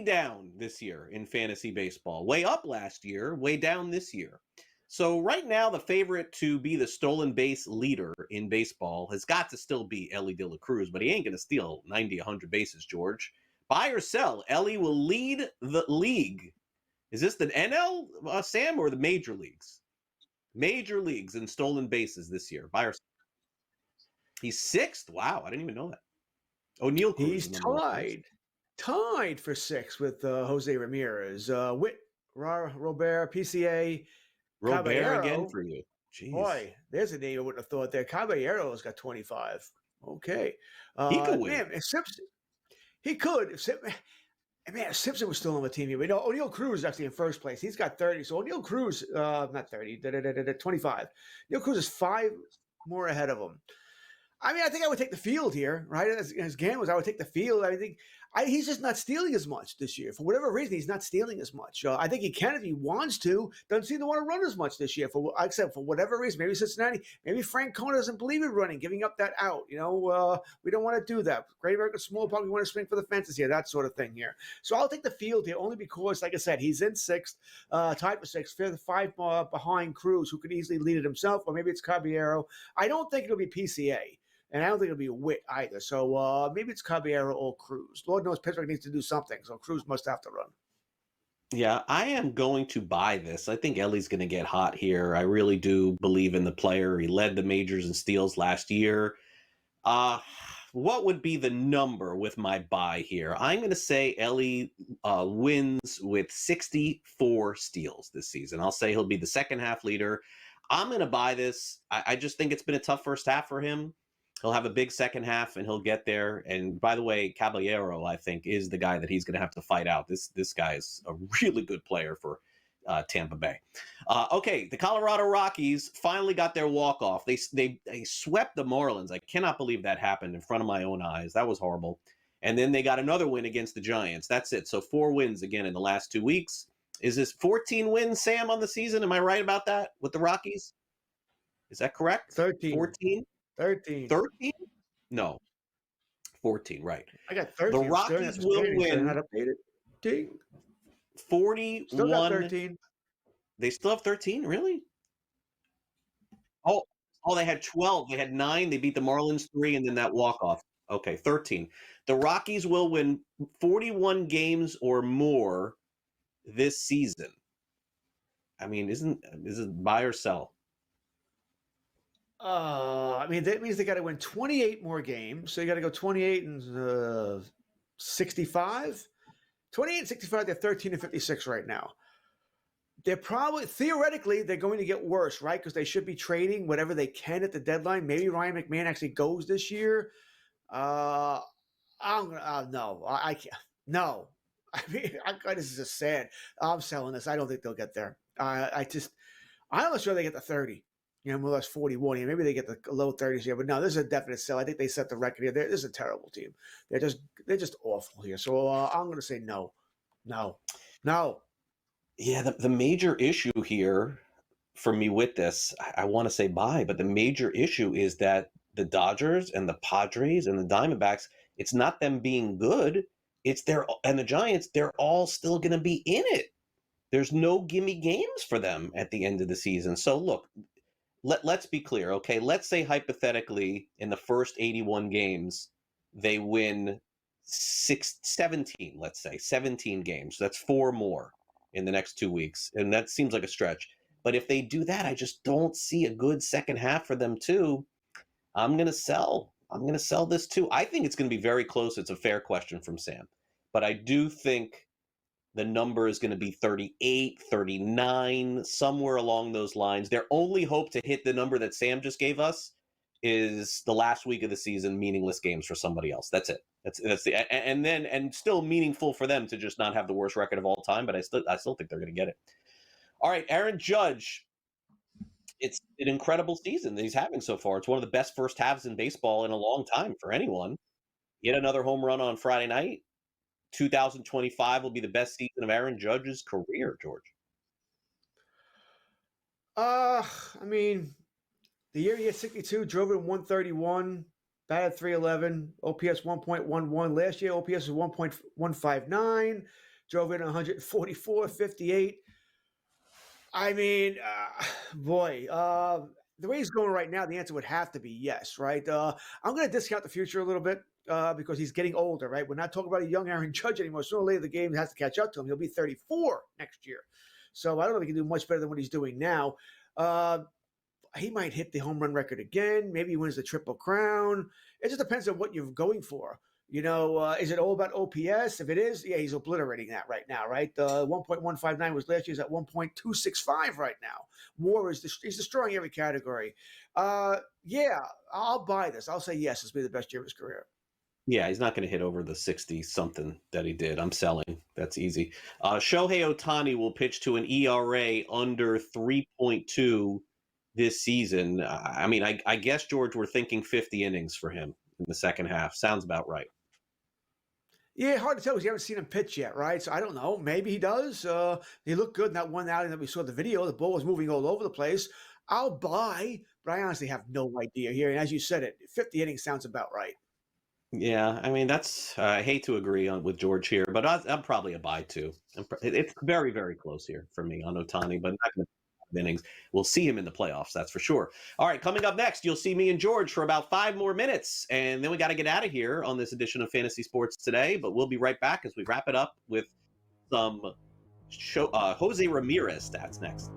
down this year in fantasy baseball. Way up last year, way down this year. So right now, the favorite to be the stolen base leader in baseball has got to still be Ellie De La Cruz, but he ain't going to steal 90, 100 bases, George. Buy or sell. Ellie will lead the league. Is this the NL, Sam, or the major leagues? Major leagues in stolen bases this year. Buy or sell. He's sixth. Wow, I didn't even know that. O'Neal Cruz. He's tied for sixth with Jose Ramirez. Witt, Robert, PCA, Robert Caballero. again for you. Jeez. Boy, there's a name I wouldn't have thought there. Caballero's got 25. Okay. He could win. Man, if Simpson, he could. If Simpson was still on the team here. We know O'Neal Cruz is actually in first place. He's got 30. So O'Neal Cruz, not 30, 25. O'Neal Cruz is 5 more ahead of him. I mean, I think I would take the field here, right? As Gamblers, I would take the field. I think he's just not stealing as much this year. For whatever reason, he's not stealing as much. I think he can if he wants to. Doesn't seem to want to run as much this year, except for whatever reason. Maybe Cincinnati, maybe Frank Cone doesn't believe in running, giving up that out. We don't want to do that. Great American Small Park, we want to swing for the fences here, that sort of thing here. So I'll take the field here only because, like I said, he's in sixth, tied for sixth, 5 behind Cruz, who could easily lead it himself, or maybe it's Caballero. I don't think it'll be PCA. And I don't think it'll be Witt either. So maybe it's Caballero or Cruz. Lord knows Pittsburgh needs to do something, so Cruz must have to run. Yeah, I am going to buy this. I think Ellie's going to get hot here. I really do believe in the player. He led the majors in steals last year. What would be the number with my buy here? I'm going to say Ellie wins with 64 steals this season. I'll say he'll be the second half leader. I'm going to buy this. I just think it's been a tough first half for him. He'll have a big second half, and he'll get there. And by the way, Caballero, I think, is the guy that he's going to have to fight out. This guy is a really good player for Tampa Bay. Okay, the Colorado Rockies finally got their walk-off. They swept the Marlins. I cannot believe that happened in front of my own eyes. That was horrible. And then they got another win against the Giants. That's it. So 4 wins again in the last 2 weeks. Is this 14 wins, Sam, on the season? Am I right about that with the Rockies? Is that correct? 13. 14? 13. 13? No. 14, right. I got 13. The Rockies will win. Not updated. Ding. 41. Still got 13. They still have 13? Really? Oh, they had 12. They had 9. They beat the Marlins 3, and then that walk-off. Okay, 13. The Rockies will win 41 games or more this season. I mean, is it buy or sell? I mean, that means they got to win 28 more games. So you got to go 28 and 65. 28 and 65, they're 13 and 56 right now. They're probably, theoretically, they're going to get worse, right? Because they should be trading whatever they can at the deadline. Maybe Ryan McMahon actually goes this year. No, I can't. No. I mean, this is just sad. I'm selling this. I don't think they'll get there. I'm not sure they get to 30. More or less 41. Maybe they get the low 30s here, but no, this is a definite sell. I think they set the record here. This is a terrible team. They're just awful here. So I'm going to say no. Yeah, the major issue here for me with this, I want to say bye, but the major issue is that the Dodgers and the Padres and the Diamondbacks, it's not them being good. It's and the Giants, they're all still going to be in it. There's no gimme games for them at the end of the season. So look, let's be clear, okay? Let's say hypothetically in the first 81 games, they win 17, let's say, 17 games. That's 4 more in the next 2 weeks. And that seems like a stretch. But if they do that, I just don't see a good second half for them too. I'm going to sell. I'm going to sell this too. I think it's going to be very close. It's a fair question from Sam. But I do think the number is going to be 38, 39, somewhere along those lines. Their only hope to hit the number that Sam just gave us is the last week of the season, meaningless games for somebody else. That's it. And still meaningful for them to just not have the worst record of all time. But I still think they're going to get it. All right, Aaron Judge. It's an incredible season that he's having so far. It's one of the best first halves in baseball in a long time for anyone. He had another home run on Friday night. 2025 will be the best season of Aaron Judge's career, George. I mean, the year he had 62, drove in 131, batted 311, OPS 1.11. Last year, OPS was 1.159, drove in 144, 58. I mean, the way he's going right now, the answer would have to be yes, right? I'm going to discount the future a little bit because he's getting older, right? We're not talking about a young Aaron Judge anymore. Sooner or later, the game has to catch up to him. He'll be 34 next year. So I don't know if he can do much better than what he's doing now. He might hit the home run record again. Maybe he wins the Triple Crown. It just depends on what you're going for. Is it all about OPS? If it is, yeah, he's obliterating that right now, right? 1.159 was last year's at 1.265 right now. WAR he's destroying every category. Yeah, I'll buy this. I'll say yes, it's been the best year of his career. Yeah, he's not going to hit over the 60-something that he did. I'm selling. That's easy. Shohei Ohtani will pitch to an ERA under 3.2 this season. I mean, I guess, George, we're thinking 50 innings for him in the second half. Sounds about right. Yeah, hard to tell because you haven't seen him pitch yet, right? So I don't know. Maybe he does. He looked good in that one outing that we saw the video. The ball was moving all over the place. I'll buy, but I honestly have no idea here. And as you said it, 50 innings sounds about right. Yeah, I mean, I hate to agree with George here, but I'm probably a buy too. It's very, very close here for me on Ohtani, but not going to innings. We'll see him in the playoffs, that's for sure. All right, coming up next, you'll see me and George for about 5 more minutes, and then we got to get out of here on this edition of Fantasy Sports Today, but we'll be right back as we wrap it up with some Jose Ramirez stats next.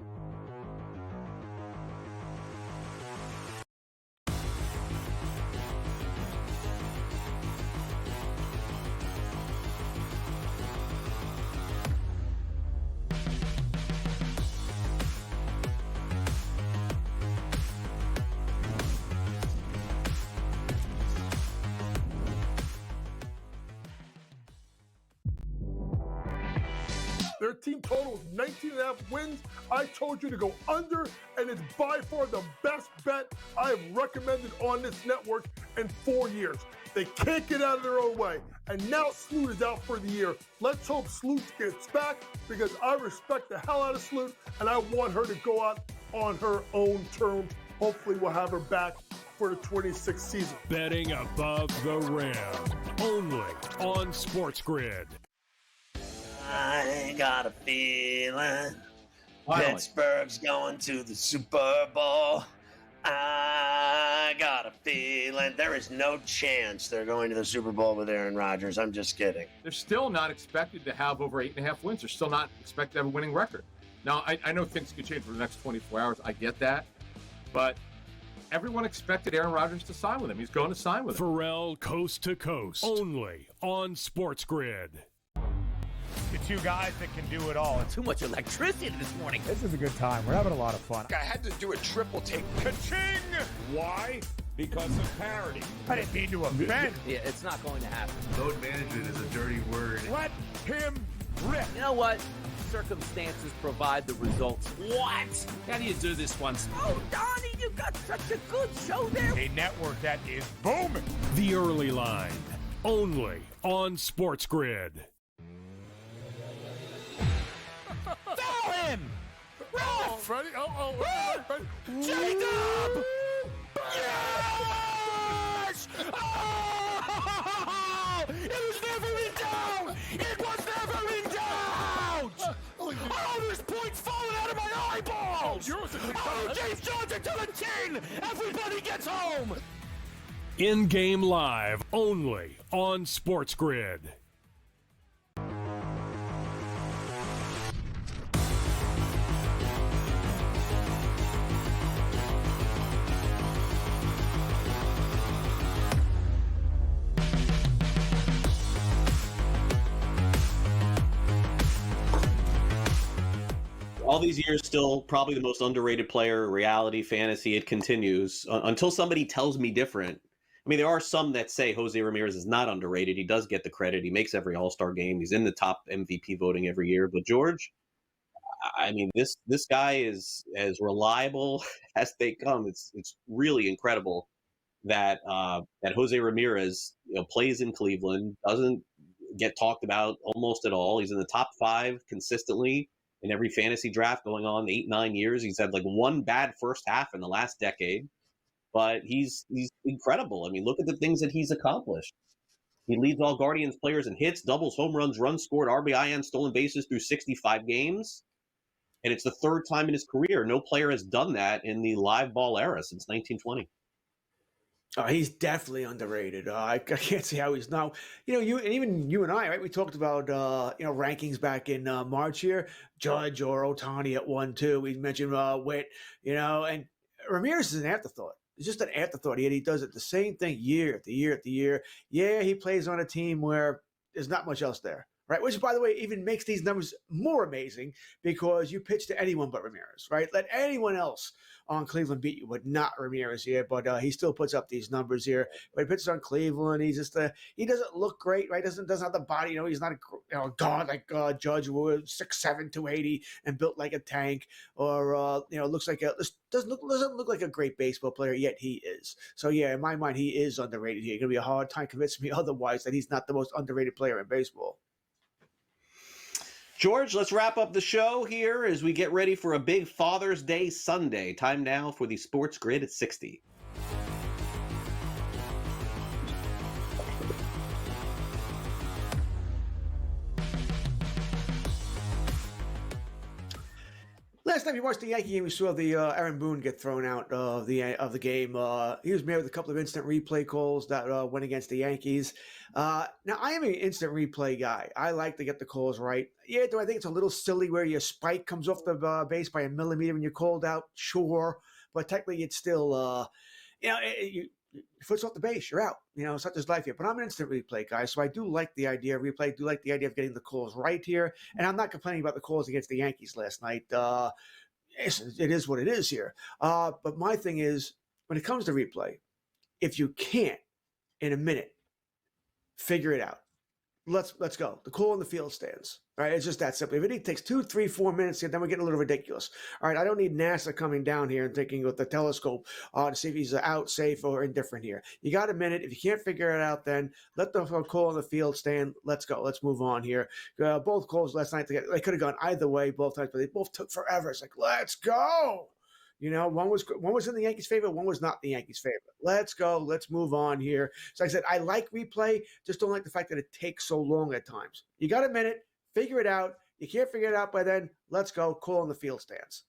Their team total is 19.5 wins. I told you to go under, and it's by far the best bet I have recommended on this network in 4 years. They can't get out of their own way. And now Sloot is out for the year. Let's hope Sloot gets back, because I respect the hell out of Sloot, and I want her to go out on her own terms. Hopefully we'll have her back for the 26th season. Betting above the rim. Only on SportsGrid. I got a feeling Pittsburgh's going to the Super Bowl. I got a feeling there is no chance they're going to the Super Bowl with Aaron Rodgers. I'm just kidding. They're still not expected to have over 8.5 wins. They're still not expected to have a winning record. Now, I know things could change for the next 24 hours. I get that. But everyone expected Aaron Rodgers to sign with him. He's going to sign with him. Pharrell Coast to Coast. Only on SportsGrid. The two guys that can do it all. Too much electricity this morning. This is a good time. We're having a lot of fun. I had to do a triple take. Ka-ching! Why? Because of parity. I didn't mean to offend. Yeah, it's not going to happen. Load management is a dirty word. Let him rip. You know what? Circumstances provide the results. What? How do you do this once? Oh, Donnie, you got such a good show there. A network that is booming. The Early Line. Only on SportsGrid. Foul him! Ref! Ready? Ready? J-Dub! Yes! Oh! It was never in doubt! It was never in doubt! Oh, there's points falling out of my eyeballs! Oh, James Johnson to the 10! Everybody gets home! In-game live. Only on SportsGrid. All these years, still probably the most underrated player, reality, fantasy. It continues until somebody tells me different. I mean, there are some that say Jose Ramirez is not underrated. He does get the credit. He makes every All-Star game. He's in the top MVP voting every year. But George, I mean, this guy is as reliable as they come. It's really incredible that that Jose Ramirez plays in Cleveland, doesn't get talked about almost at all. He's in the top 5 consistently in every fantasy draft going on 8-9 years. He's had like one bad first half in the last decade, but he's incredible. I mean, look at the things that he's accomplished. He leads all Guardians players in hits, doubles, home runs, runs scored, RBI, and stolen bases through 65 games. And it's the 3rd time in his career. No player has done that in the live ball era since 1920. He's definitely underrated. I can't see how he's not. You and I, right? We talked about rankings back in March here. Judge or Ohtani at 1-2. We mentioned Witt. And Ramirez is an afterthought. It's just an afterthought. He does it the same thing year after year after year. Yeah, he plays on a team where there's not much else there. Right, which, by the way, even makes these numbers more amazing because you pitch to anyone but Ramirez, right? Let anyone else on Cleveland beat you, but not Ramirez here. But he still puts up these numbers here. But he pitches on Cleveland. He's just he doesn't look great, right? Doesn't have the body. He's not a god like Judge, who was 6'7", 280, and built like a tank, or looks like doesn't look like a great baseball player. Yet he is. So yeah, in my mind, he is underrated here. It's gonna be a hard time convincing me otherwise that he's not the most underrated player in baseball. George, let's wrap up the show here as we get ready for a big Father's Day Sunday. Time now for the Sports Grid at 60. Last time you watched the Yankee game, we saw the Aaron Boone get thrown out of the game. He was married with a couple of instant replay calls that went against the Yankees. Now, I am an instant replay guy. I like to get the calls right. Yeah, do I think it's a little silly where your spike comes off the base by a millimeter when you're called out? Sure. But technically, it's still, your foot's off the base, you're out. Such is life here. But I'm an instant replay guy, so I do like the idea of replay. I do like the idea of getting the calls right here. And I'm not complaining about the calls against the Yankees last night. It is what it is here. But my thing is, when it comes to replay, if you can't, in a minute, figure it out. let's go. The call in the field stands. All right, it's just that simple. If it takes 2, 3, 4 minutes, then we're getting a little ridiculous. All right, I don't need NASA coming down here and thinking with the telescope to see if he's out, safe, or indifferent here. You got a minute. If you can't figure it out, then let the call in the field stand. Let's go. Let's move on here. Both calls last night, they could have gone either way both times, but they both took forever. It's like, let's go. One was in the Yankees' favor, one was not the Yankees' favor. Let's go. Let's move on here. So like I said, I like replay, just don't like the fact that it takes so long at times. You got a minute, figure it out. You can't figure it out by then. Let's go. Call in the field stands.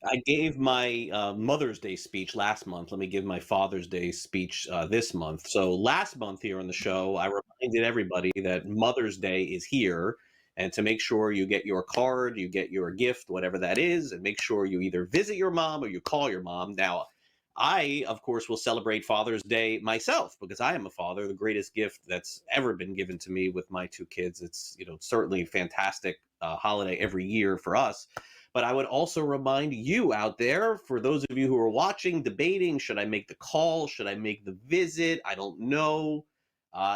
I gave my Mother's Day speech last month. Let me give my Father's Day speech this month. So last month here on the show, I reminded everybody that Mother's Day is here. And to make sure you get your card, you get your gift, whatever that is, and make sure you either visit your mom or you call your mom. Now, I, of course, will celebrate Father's Day myself because I am a father, the greatest gift that's ever been given to me with my 2 kids. It's, certainly a fantastic holiday every year for us. But I would also remind you out there, for those of you who are watching, debating, should I make the call? Should I make the visit? I don't know.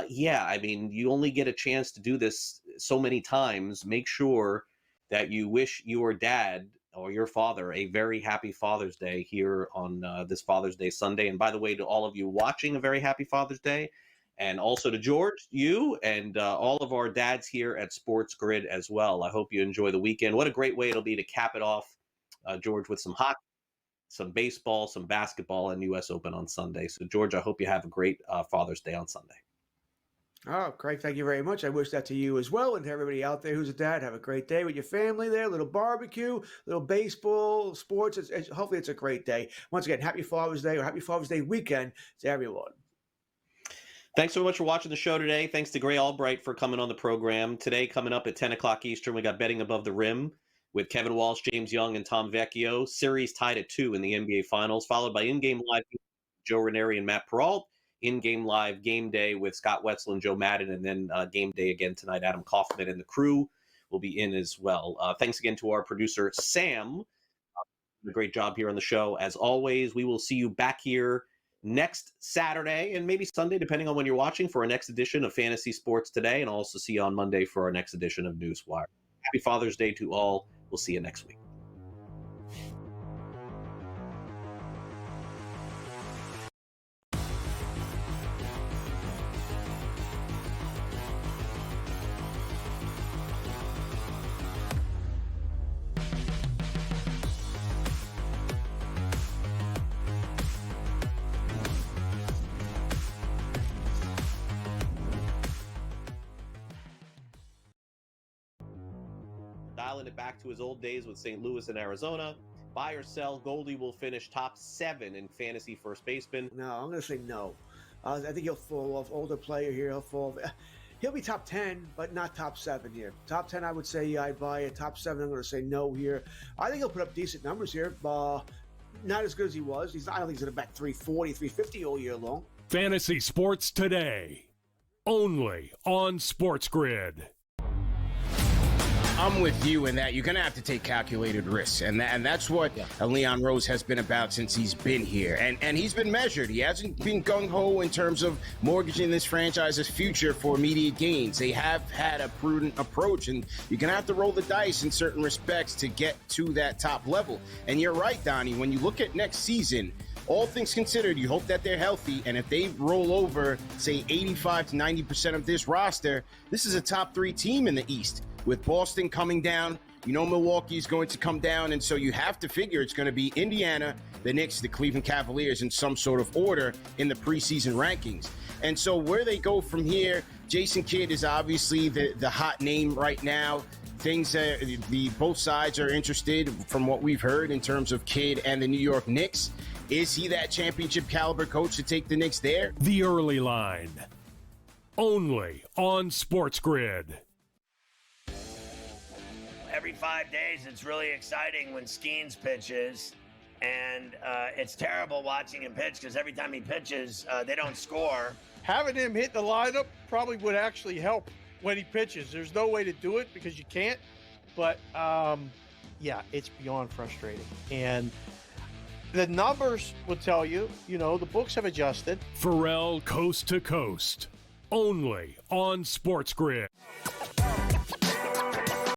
You only get a chance to do this so many times. Make sure that you wish your dad or your father a very happy Father's Day here on this Father's Day Sunday. And by the way, to all of you watching, a very happy Father's Day. And also to George, you, and all of our dads here at SportsGrid as well. I hope you enjoy the weekend. What a great way it'll be to cap it off, George, with some hockey, some baseball, some basketball, and U.S. Open on Sunday. So, George, I hope you have a great Father's Day on Sunday. Oh, Craig, thank you very much. I wish that to you as well, and to everybody out there who's a dad. Have a great day with your family there, a little barbecue, little baseball, sports. Hopefully it's a great day. Once again, happy Father's Day or happy Father's Day weekend to everyone. Thanks so much for watching the show today. Thanks to Gray Albright for coming on the program. Today, coming up at 10 o'clock Eastern, we got Betting Above the Rim with Kevin Walsh, James Young, and Tom Vecchio. Series tied at 2 in the NBA Finals, followed by In-Game Live, Joe Ranieri and Matt Peralt. In-Game Live Game Day with Scott Wetzel and Joe Madden, and then Game Day again tonight. Adam Kaufman and the crew will be in as well. Thanks again to our producer, Sam. A great job here on the show. As always, we will see you back here next Saturday and maybe Sunday, depending on when you're watching, for our next edition of Fantasy Sports Today, and I'll also see you on Monday for our next edition of Newswire. Happy Father's Day to all. We'll see you next week. Dialing it back to his old days with St. Louis and Arizona. Buy or sell, Goldie will finish top 7 in fantasy first baseman. No, I'm going to say no. I think he'll fall off. Older player here, he'll be top 10, but not top 7 here. Top 10, I would say, yeah, I'd buy it. Top 7, I'm going to say no here. I think he'll put up decent numbers here. Not as good as he was. I don't think he's going to bat 340, 350 all year long. Fantasy Sports Today, only on SportsGrid. I'm with you in that you're going to have to take calculated risks, and that's what Leon Rose has been about since he's been here, and he's been measured. He hasn't been gung-ho in terms of mortgaging this franchise's future for immediate gains. They have had a prudent approach, and you're going to have to roll the dice in certain respects to get to that top level. And you're right, Donnie, when you look at next season, all things considered, you hope that they're healthy, and if they roll over, say, 85 to 90% of this roster, this is a top 3 team in the East. With Boston coming down, Milwaukee is going to come down, and so you have to figure it's going to be Indiana, the Knicks, the Cleveland Cavaliers in some sort of order in the preseason rankings. And so where they go from here, Jason Kidd is obviously the hot name right now. Both sides are interested from what we've heard in terms of Kidd and the New York Knicks. Is he that championship caliber coach to take the Knicks there? The Early Line, only on SportsGrid. Every 5 days, it's really exciting when Skeens pitches, and it's terrible watching him pitch because every time he pitches, they don't score. Having him hit the lineup probably would actually help when he pitches. There's no way to do it because you can't, but it's beyond frustrating. And the numbers will tell you, the books have adjusted. Pharrell Coast to Coast, only on SportsGrid.